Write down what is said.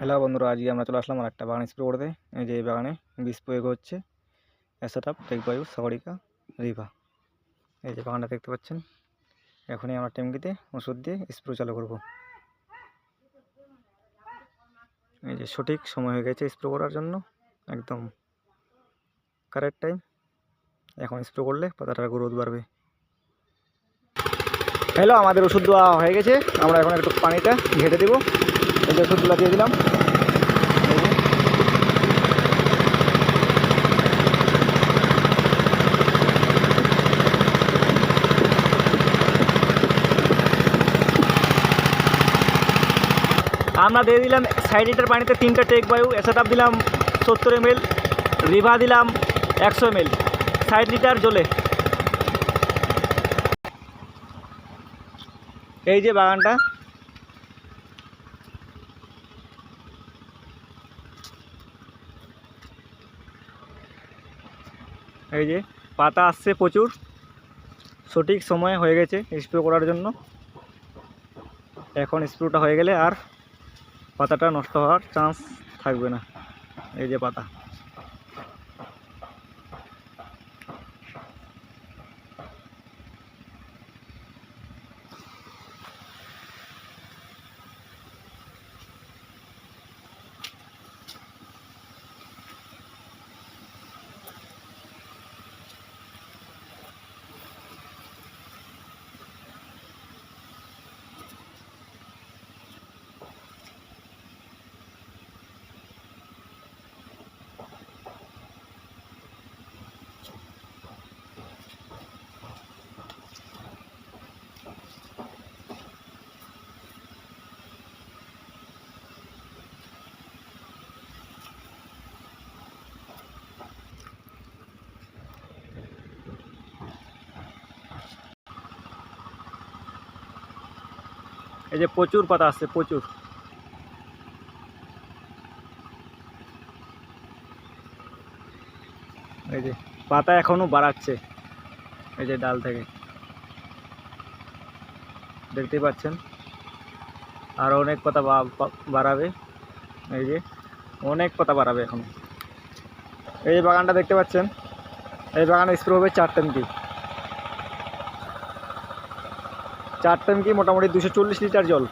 Hello বন্ধুরা, আজকে আমরা চলে আসলাম আর একটা বাগান স্প্রে করতে। এই যে এই বাগানে বীজ প্রয়োগ হচ্ছে অ্যাসোটাপ, টেকবায়ু, সাগরিকা, রিভা। এই যে বাগানটা দেখতে পাচ্ছেন। এখনই আমরা ট্যাঙ্কিতে ওষুধ দিয়ে স্প্রে চালু করব। এই যে সঠিক সময় হয়ে গেছে স্প্রে করার জন্য, একদম কারেক্ট টাইম। এখন স্প্রে করলে পাতাটার গ্রোথ বাড়বে। হ্যালো, আমাদের ওষুধ দেওয়া হয়ে গেছে। আমরা এখন একটু পানিটা ঘেটে দেবো। এই যে ওষুধগুলো দিয়ে দিলাম। আমরা দিয়ে দিলাম 60 লিটার পানিতে 3টা টেকবায়ু, অ্যাসোটাপ দিলাম 70 ml, রিভা দিলাম 100 ml, 60 লিটার জলে। এই যে বাগানটা, এই যে পাতা আসছে প্রচুর। সঠিক সময় হয়ে গেছে স্প্রে করার জন্য। এখন স্প্রেটা হয়ে গেলে আর পাতাটা নষ্ট হওয়ার চান্স থাকবে না। এই যে পাতা, এই যে প্রচুর পাতা আসছে, প্রচুর। এই যে পাতা এখনো বাড়াচ্ছে, এই যে ডাল থেকে দেখতেই পাচ্ছেন। আর অনেক পাতা বাড়াবে। এই যে অনেক পাতা বাড়াবে এখন। এই যে বাগানটা দেখতে পাচ্ছেন, এই বাগানে স্প্রে হবে 4 ট্যাঙ্কি। 4 ট্যাঙ্কি মোটামুটি 240 লিটার জল।